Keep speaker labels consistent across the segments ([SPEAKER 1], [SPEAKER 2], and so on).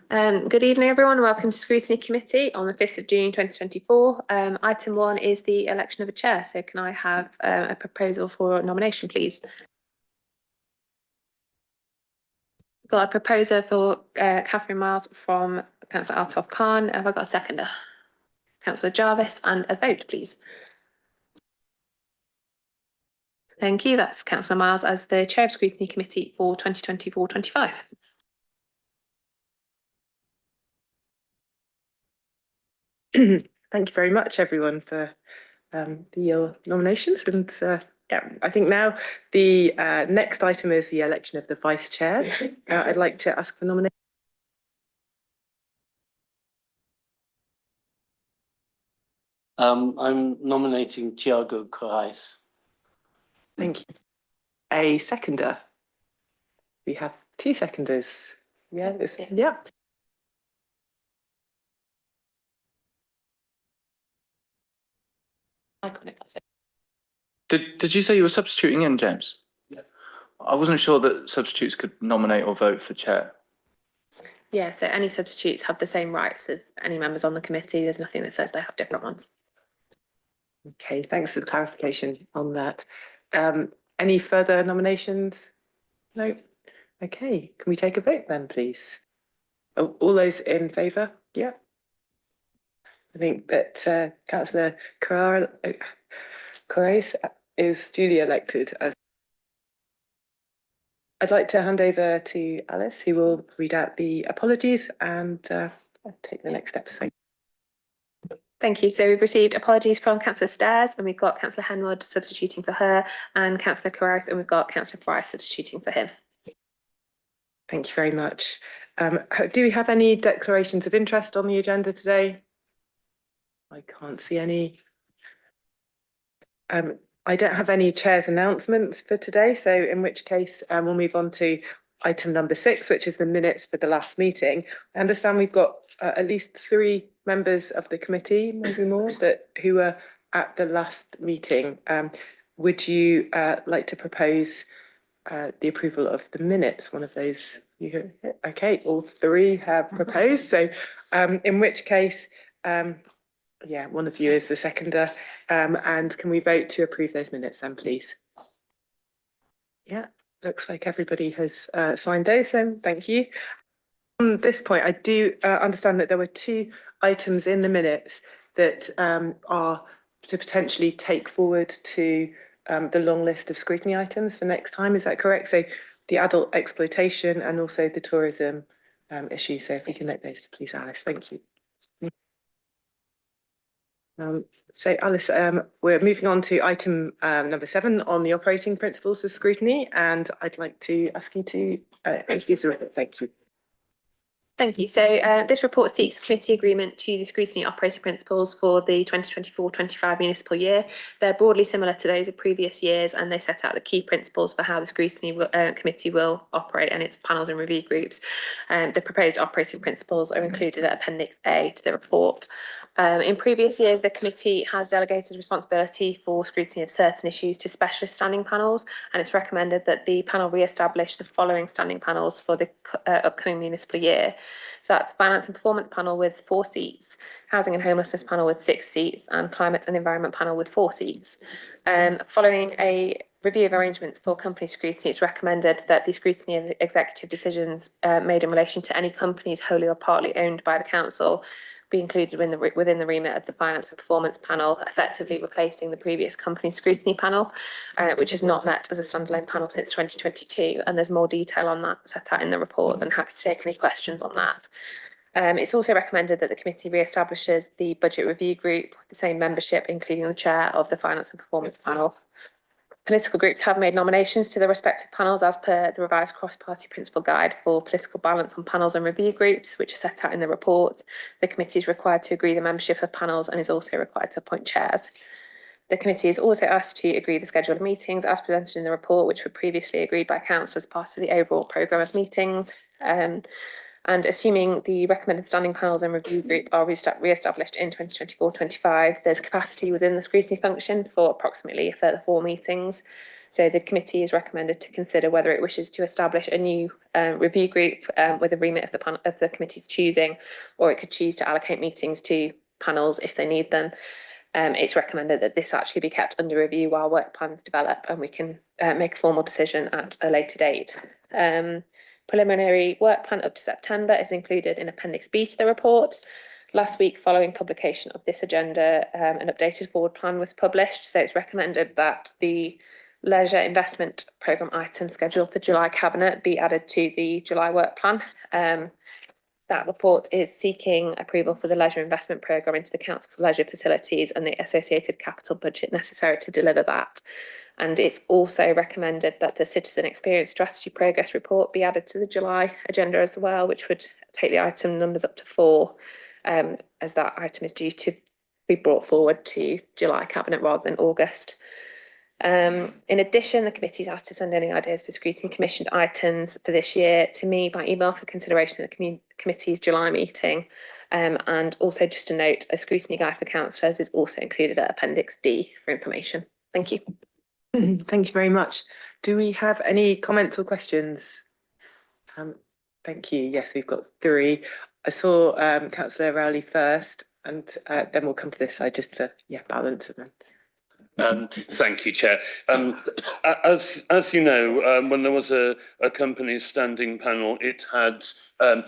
[SPEAKER 1] Good evening, everyone. Welcome to Scrutiny Committee on the 5th of June 2024. Item 1 is the election of a chair. So can I have a proposal for nomination, please? Got a proposer for Catherine Miles from Councillor Altaf Khan. Have I got a seconder? Councillor Jarvis, and a vote, please. Thank you. That's Councillor Miles as the Chair of Scrutiny Committee for 2024-25.
[SPEAKER 2] Thank you very much, everyone, for the nominations. And yeah, I think now the next item is the election of the Vice Chair. I'd like to ask for nomination.
[SPEAKER 3] I'm nominating Tiago Corrais.
[SPEAKER 2] Thank you. A seconder? We have 2 seconders. Yeah. Yeah.
[SPEAKER 4] Did you say you were substituting in, James?
[SPEAKER 3] Yeah.
[SPEAKER 4] I wasn't sure that substitutes could nominate or vote for chair.
[SPEAKER 1] Yeah, so any substitutes have the same rights as any members on the committee. There's nothing that says they have different ones.
[SPEAKER 2] Okay, thanks for the clarification on that. Any further nominations? No. Okay, can we take a vote then, please? Oh, all those in favour? Yeah. I think that Councillor Corrais is duly elected as. I'd like to hand over to Alice, who will read out the apologies and take the next steps.
[SPEAKER 1] Thank you. So we've received apologies from Councillor Stairs, and we've got Councillor Henwood substituting for her, and Councillor Corrais, and we've got Councillor Fry substituting for him.
[SPEAKER 2] Thank you very much. Do we have any declarations of interest on the agenda today? I can't see any. I don't have any chair's announcements for today, so in which case we'll move on to item number 6, which is the minutes for the last meeting. I understand we've got at least 3 members of the committee, maybe more, who were at the last meeting. Would you like to propose the approval of the minutes? One of those. Okay, all 3 have proposed. So in which case, yeah, one of you is the seconder. And can we vote to approve those minutes then, please? Yeah, looks like everybody has signed those then. Thank you. On this point, I do understand that there were 2 items in the minutes that are to potentially take forward to the long list of scrutiny items for next time. Is that correct? So the adult exploitation and also the tourism issue. So if we can let those, please, Alice. Thank you. So Alice, we're moving on to item number 7 on the operating principles of scrutiny, and I'd like to ask you to introduce the report. Thank you.
[SPEAKER 1] Thank you. So this report seeks committee agreement to the scrutiny operating principles for the 2024-25 municipal year. They're broadly similar to those of previous years, and they set out the key principles for how the scrutiny committee will operate and its panels and review groups. The proposed operating principles are included at Appendix A to the report. In previous years, the committee has delegated responsibility for scrutiny of certain issues to specialist standing panels, and it's recommended that the panel re-establish the following standing panels for the upcoming municipal year. So that's Finance and Performance panel with 4 seats, Housing and Homelessness panel with 6 seats, and Climate and Environment panel with 4 seats. Following a review of arrangements for company scrutiny, it's recommended that the scrutiny of executive decisions made in relation to any companies wholly or partly owned by the council be included within the remit of the Finance and Performance panel, effectively replacing the previous company scrutiny panel, which has not met as a standalone panel since 2022. And there's more detail on that set out in the report, and happy to take any questions on that. It's also recommended that the committee re-establishes the budget review group, the same membership, including the chair of the Finance and Performance panel. Political groups have made nominations to the respective panels as per the revised cross-party principle guide for political balance on panels and review groups, which are set out in the report. The committee is required to agree the membership of panels and is also required to appoint chairs. The committee is also asked to agree the schedule of meetings as presented in the report, which were previously agreed by council as part of the overall programme of meetings. And assuming the recommended standing panels and review group are re-established in 2024-25, there's capacity within the scrutiny function for approximately a further 4 meetings. So the committee is recommended to consider whether it wishes to establish a new review group with a remit of the committee's choosing, or it could choose to allocate meetings to panels if they need them. It's recommended that this actually be kept under review while work plans develop, and we can make a formal decision at a later date. Preliminary work plan up to September is included in Appendix B to the report. Last week, following publication of this agenda, an updated forward plan was published. So it's recommended that the leisure investment programme item scheduled for July Cabinet be added to the July work plan. That report is seeking approval for the leisure investment programme into the Council's leisure facilities and the associated capital budget necessary to deliver that. And it's also recommended that the Citizen Experience Strategy Progress Report be added to the July agenda as well, which would take the item numbers up to 4, as that item is due to be brought forward to July Cabinet rather than August. In addition, the committee is asked to send any ideas for scrutiny commissioned items for this year to me by email for consideration at the committee's July meeting. And also just to note, a scrutiny guide for councillors is also included at Appendix D for information. Thank you.
[SPEAKER 2] Thank you very much. Do we have any comments or questions? Thank you. Yes, we've got 3. I saw Councillor Rowley first, and then we'll come to this side just for balance and then.
[SPEAKER 5] Thank you, Chair. As you know, when there was a company's standing panel, it had an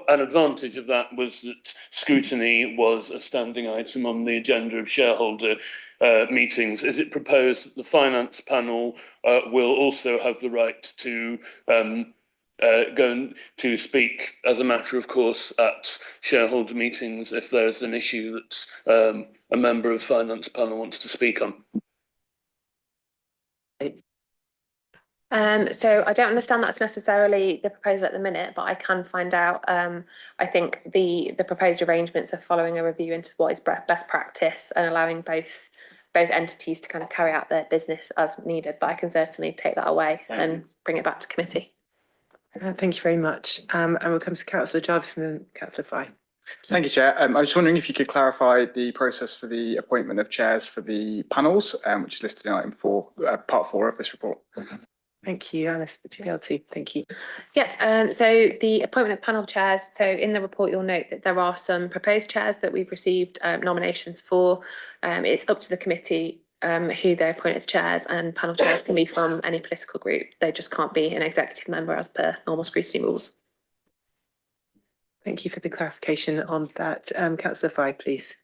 [SPEAKER 5] advantage of that was that scrutiny was a standing item on the agenda of shareholder meetings. Is it proposed that the finance panel will also have the right to go to speak as a matter of course at shareholder meetings if there's an issue that a member of finance panel wants to speak on?
[SPEAKER 1] So I don't understand that's necessarily the proposal at the minute, but I can find out. I think the proposed arrangements are following a review into what is best practice and allowing both entities to kind of carry out their business as needed. But I can certainly take that away and bring it back to committee.
[SPEAKER 2] Thank you very much. And we'll come to Councillor Jarvis and then Councillor Fye.
[SPEAKER 6] Thank you, Chair. I was just wondering if you could clarify the process for the appointment of chairs for the panels, which is listed in item 4, part 4 of this report.
[SPEAKER 2] Thank you, Alice. Would you be able to? Thank you.
[SPEAKER 1] Yeah, so the appointment of panel chairs. So in the report, you'll note that there are some proposed chairs that we've received nominations for. It's up to the committee who they appoint as chairs, and panel chairs can be from any political group. They just can't be an executive member as per normal scrutiny rules.
[SPEAKER 2] Thank you for the clarification on that. Councillor Fye, please.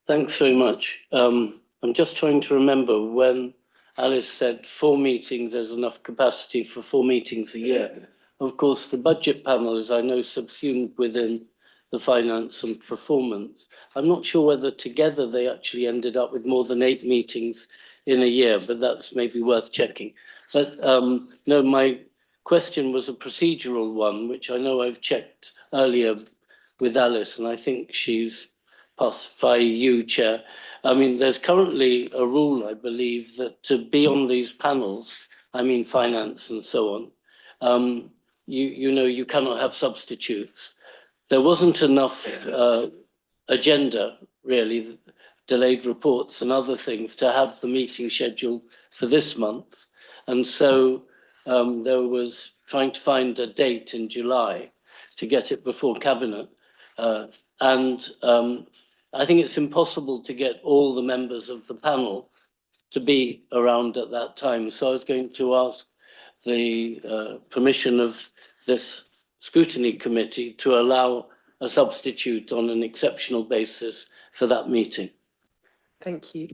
[SPEAKER 3] Thanks very much. I'm just trying to remember when Alice said 4 meetings, there's enough capacity for 4 meetings a year. Of course, the budget panel is, I know, subsumed within the finance and performance. I'm not sure whether together they actually ended up with more than 8 meetings in a year, but that's maybe worth checking. But no, my question was a procedural one, which I know I've checked earlier with Alice, and I think she's passed by you, Chair. I mean, there's currently a rule, I believe, that to be on these panels, I mean finance and so on, you cannot have substitutes. There wasn't enough agenda, really, delayed reports and other things to have the meeting scheduled for this month. And so there was trying to find a date in July to get it before Cabinet. I think it's impossible to get all the members of the panel to be around at that time. So I was going to ask the permission of this scrutiny committee to allow a substitute on an exceptional basis for that meeting.
[SPEAKER 2] Thank you.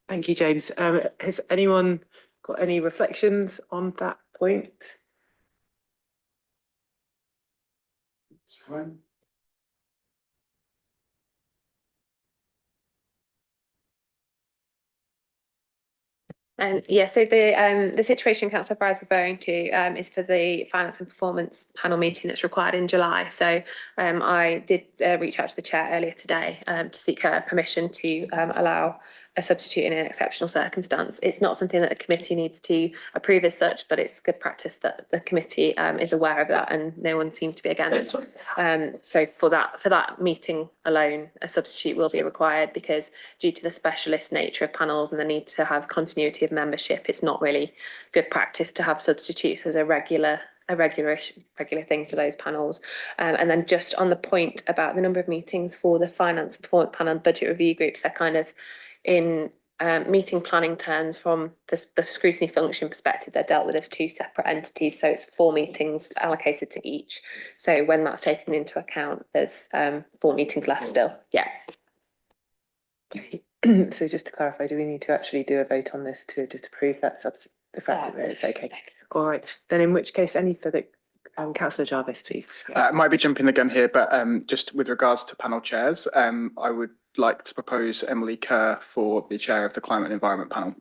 [SPEAKER 2] Thank you, James. Has anyone got any reflections on that point?
[SPEAKER 6] It's fine.
[SPEAKER 1] Yeah, so the situation Councillor Fry is referring to is for the finance and performance panel meeting that's required in July. So I did reach out to the chair earlier today to seek her permission to allow a substitute in an exceptional circumstance. It's not something that the committee needs to approve as such, but it's good practice that the committee is aware of that, and no one seems to be against. So for that meeting alone, a substitute will be required, because due to the specialist nature of panels and the need to have continuity of membership, it's not really good practice to have substitutes as a regular thing for those panels. And then just on the point about the number of meetings for the finance and performance panel and budget review groups, they're kind of in meeting planning terms. From the scrutiny function perspective, they're dealt with as two separate entities, so it's 4 meetings allocated to each. So when that's taken into account, there's 4 meetings left still. Yeah.
[SPEAKER 2] Okay. So just to clarify, do we need to actually do a vote on this to just approve that the fact that it's okay? All right, then in which case, any further, Councillor Jarvis, please.
[SPEAKER 6] Might be jumping the gun here, but just with regards to panel chairs, I would like to propose Emily Kerr for the chair of the Climate and Environment panel.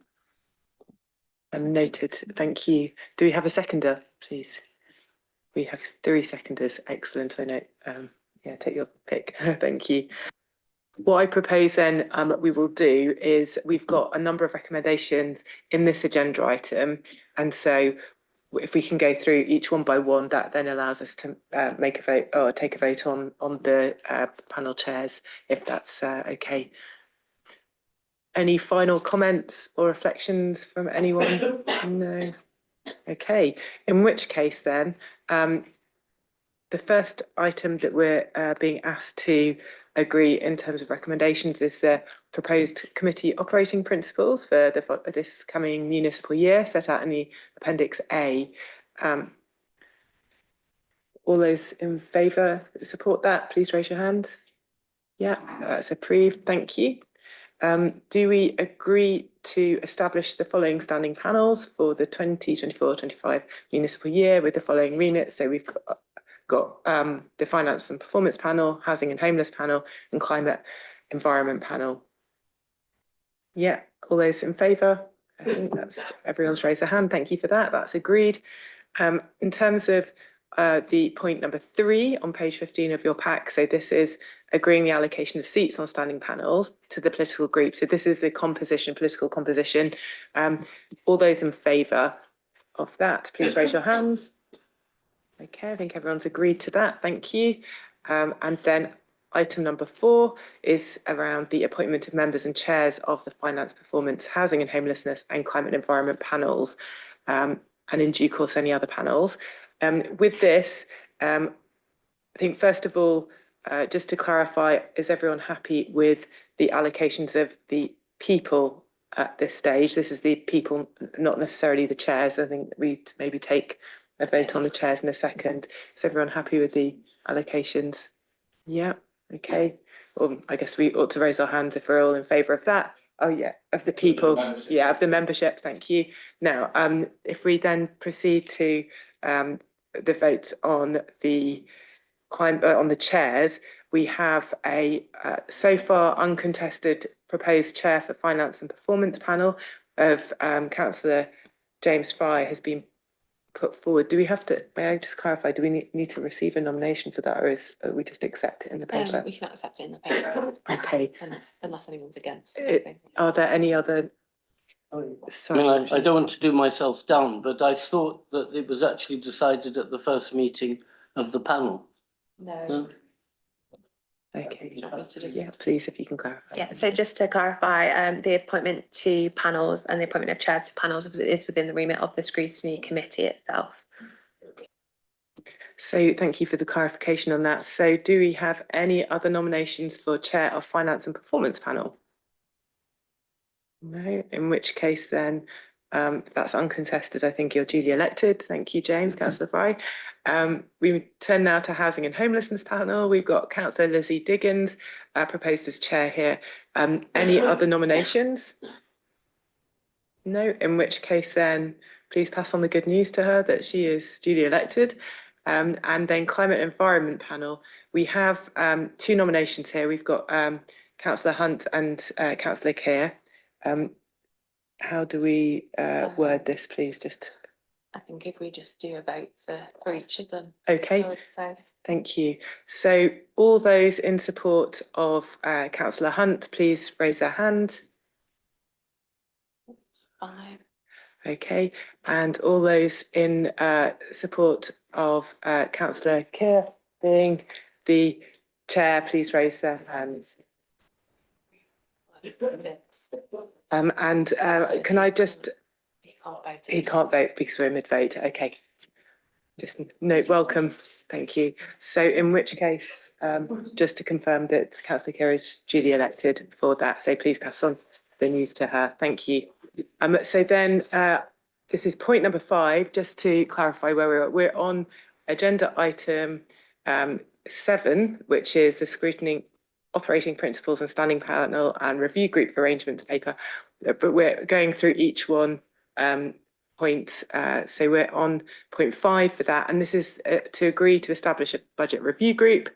[SPEAKER 2] Noted, thank you. Do we have a seconder, please? We have 3 seconders, excellent, I know. Yeah, take your pick, thank you. What I propose then we will do is, we've got a number of recommendations in this agenda item, and so if we can go through each one by one, that then allows us to make a vote or take a vote on the panel chairs, if that's okay. Any final comments or reflections from anyone? No. Okay, in which case then, the first item that we're being asked to agree in terms of recommendations is the proposed committee operating principles for this coming municipal year, set out in the Appendix A. All those in favour, support that, please raise your hand. Yeah, that's approved, thank you. Do we agree to establish the following standing panels for the 2024-25 municipal year with the following remit? So we've got the Finance and Performance panel, Housing and Homeless panel, and Climate Environment panel. Yeah, all those in favour? I think that's everyone's raised their hand. Thank you for that. That's agreed. In terms of the point number 3 on page 15 of your pack, so this is agreeing the allocation of seats on standing panels to the political group. So this is the political composition. All those in favour of that, please raise your hands. Okay, I think everyone's agreed to that. Thank you. And then item number 4 is around the appointment of members and chairs of the Finance, Performance, Housing and Homelessness and Climate and Environment panels, and in due course any other panels. With this, I think first of all, just to clarify, is everyone happy with the allocations of the people at this stage? This is the people, not necessarily the chairs. I think we'd maybe take a vote on the chairs in a second. Is everyone happy with the allocations? Yeah, okay. Well, I guess we ought to raise our hands if we're all in favour of that. Oh yeah, of the people. Yeah, of the membership, thank you. Now, if we then proceed to the vote on the chairs, we have a so far uncontested proposed chair for Finance and Performance panel of Councillor James Fry has been put forward. Do we have to, may I just clarify, do we need to receive a nomination for that, or we just accept it in the paper?
[SPEAKER 1] We can accept it in the paper.
[SPEAKER 2] Okay.
[SPEAKER 1] Unless anyone's against.
[SPEAKER 2] Are there any other? Sorry,
[SPEAKER 3] I don't want to do myself down, but I thought that it was actually decided at the first meeting of the panel.
[SPEAKER 1] No.
[SPEAKER 2] Okay. Yeah, please, if you can clarify.
[SPEAKER 1] Yeah, so just to clarify, the appointment to panels and the appointment of chairs to panels is within the remit of the scrutiny committee itself.
[SPEAKER 2] So thank you for the clarification on that. So do we have any other nominations for chair of Finance and Performance panel? No, in which case then, if that's uncontested, I think you're duly elected. Thank you, James, Councillor Fry. We turn now to Housing and Homelessness panel. We've got Councillor Lizzie Diggins proposed as chair here. Any other nominations? No, in which case then, please pass on the good news to her that she is duly elected. And then Climate Environment panel, we have 2 nominations here. We've got Councillor Hunt and Councillor Keir. How do we word this, please?
[SPEAKER 1] I think if we just do a vote for each of them.
[SPEAKER 2] Okay, thank you. So all those in support of Councillor Hunt, please raise their hand.
[SPEAKER 1] 5.
[SPEAKER 2] Okay, and all those in support of councillor Keir being the chair, please raise their hands.
[SPEAKER 1] 6.
[SPEAKER 2] And can I just,
[SPEAKER 1] He can't vote.
[SPEAKER 2] he can't vote because we're mid-vote, okay. Just note welcome, thank you. So in which case, just to confirm that councillor Keir is duly elected for that, so please pass on the news to her, thank you. So then this is point number 5, just to clarify where we're on agenda item 7, which is the scrutiny operating principles and standing panel and review group arrangements paper, but we're going through each one point. So we're on point 5 for that, and this is to agree to establish a budget review group.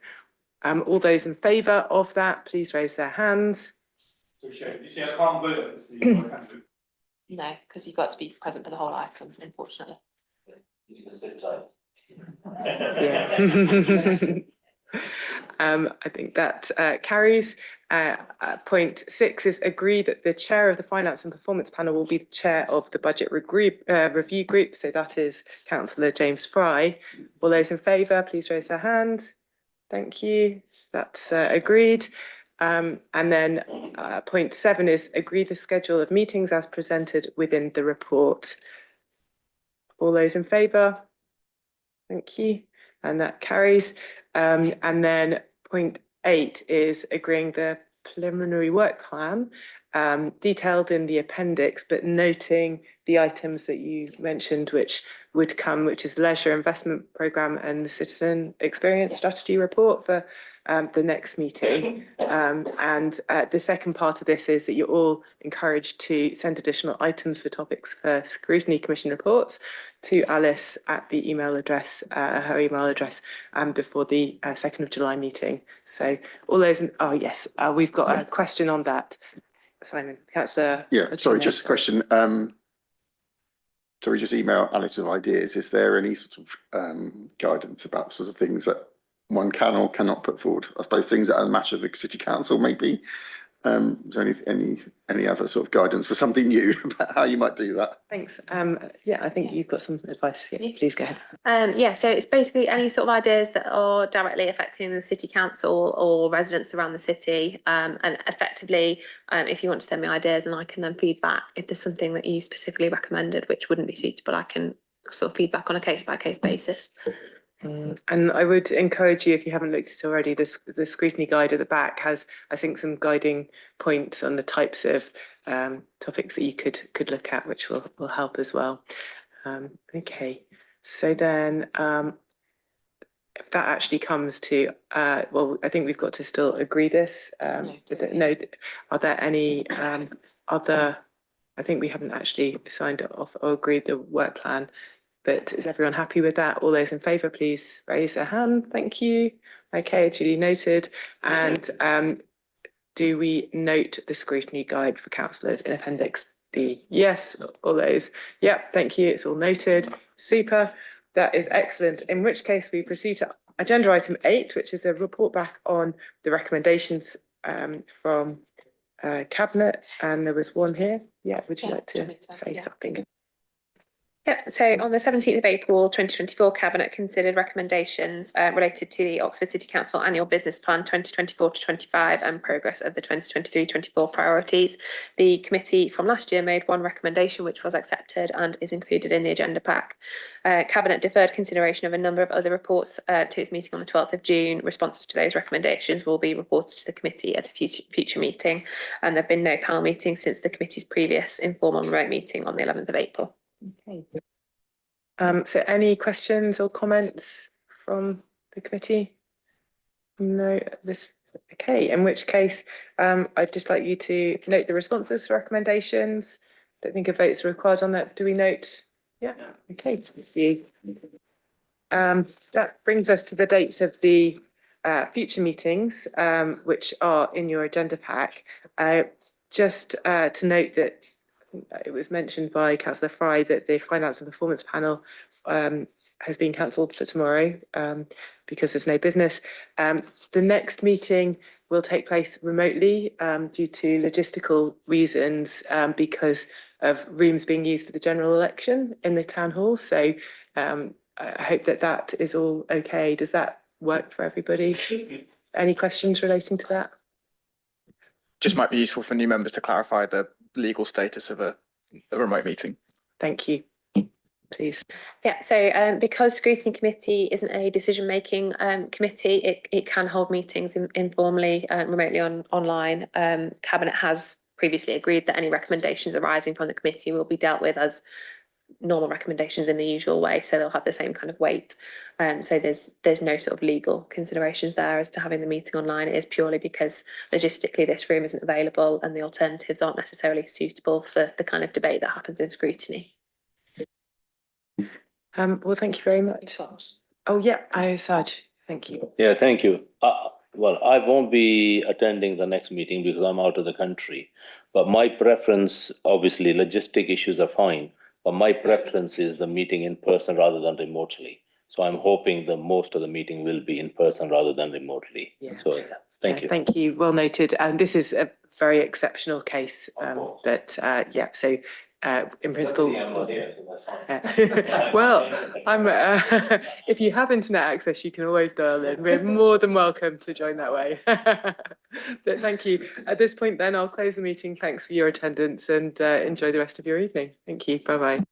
[SPEAKER 2] All those in favour of that, please raise their hands.
[SPEAKER 7] So you see, I can't vote at this meeting, I can vote.
[SPEAKER 1] No, because you've got to be present for the whole item, unfortunately.
[SPEAKER 2] Yeah. I think that carries. Point 6 is agree that the chair of the Finance and Performance Panel will be the chair of the budget review group. So that is Councillor James Fry. All those in favour, please raise their hand. Thank you. That's agreed. And then point 7 is agree the schedule of meetings as presented within the report. All those in favour? Thank you. And that carries. And then point 8 is agreeing the preliminary work plan detailed in the appendix, but noting the items that you mentioned which would come, which is the leisure investment programme and the citizen experience strategy report for the next meeting. And the second part of this is that you're all encouraged to send additional items for topics for Scrutiny Commission reports to Alice at the email address, her email address, before the 2nd of July meeting. So all those, oh yes, we've got a question on that. Simon, Councillor.
[SPEAKER 8] Yeah, sorry, just a question. So we just email Alice with ideas. Is there any sort of guidance about sort of things that one can or cannot put forward? I suppose things that are a matter of the city council, maybe. Is there any other sort of guidance for something new about how you might do that?
[SPEAKER 2] Thanks. Yeah, I think you've got some advice. Yeah, please go ahead.
[SPEAKER 1] Yeah, so it's basically any sort of ideas that are directly affecting the city council or residents around the city. And effectively, if you want to send me ideas, then I can then feedback. If there's something that you specifically recommended which wouldn't be suitable, I can sort of feedback on a case-by-case basis.
[SPEAKER 2] And I would encourage you, if you haven't looked at it already, the scrutiny guide at the back has, I think, some guiding points on the types of topics that you could look at, which will help as well. Okay, so then if that actually comes to, well, I think we've got to still agree this. No, are there any other, I think we haven't actually signed off or agreed the work plan. But is everyone happy with that? All those in favour, please raise their hand. Thank you. Okay, duly noted. And do we note the scrutiny guide for councillors in Appendix D? Yes, all those. Yep, thank you. It's all noted. Super. That is excellent. In which case we proceed to agenda item 8, which is a report back on the recommendations from Cabinet. And there was one here. Yeah, would you like to say something?
[SPEAKER 1] Yeah, so on the 17th of April 2024, Cabinet considered recommendations related to the Oxford City Council Annual Business Plan 2024 to 25 and progress of the 2023-24 priorities. The committee from last year made one recommendation which was accepted and is included in the agenda pack. Cabinet deferred consideration of a number of other reports to its meeting on the 12th of June. Responses to those recommendations will be reported to the committee at a future meeting, and there have been no panel meetings since the committee's previous informal remote meeting on the 11th of April.
[SPEAKER 2] Okay. So any questions or comments from the committee? No, okay, in which case I'd just like you to note the responses to recommendations. Don't think a vote's required on that. Do we note? Yeah, okay, thank you. That brings us to the dates of the future meetings, which are in your agenda pack. Just to note that it was mentioned by Councillor Fry that the Finance and Performance Panel has been cancelled for tomorrow because there's no business. The next meeting will take place remotely due to logistical reasons because of rooms being used for the general election in the town hall. So I hope that that is all okay. Does that work for everybody? Any questions relating to that?
[SPEAKER 6] Just might be useful for new members to clarify the legal status of a remote meeting.
[SPEAKER 2] Thank you. Please.
[SPEAKER 1] Yeah, so because Scrutiny Committee isn't a decision-making committee, it can hold meetings informally, remotely online. Cabinet has previously agreed that any recommendations arising from the committee will be dealt with as normal recommendations in the usual way, so they'll have the same kind of weight. So there's no sort of legal considerations there as to having the meeting online. It is purely because logistically this room isn't available and the alternatives aren't necessarily suitable for the kind of debate that happens in Scrutiny.
[SPEAKER 2] Well, thank you very much. Oh, yeah, Saj, thank you.
[SPEAKER 9] Yeah, thank you. Well, I won't be attending the next meeting because I'm out of the country. But my preference, obviously, logistic issues are fine. But my preference is the meeting in person rather than remotely. So I'm hoping the most of the meeting will be in person rather than remotely.
[SPEAKER 2] Yeah.
[SPEAKER 9] So thank you.
[SPEAKER 2] Thank you. Well noted. And this is a very exceptional case. Yeah. So in principle. Well, if you have internet access, you can always dial in. We're more than welcome to join that way. But thank you. At this point, then I'll close the meeting. Thanks for your attendance and enjoy the rest of your evening. Thank you. Bye bye.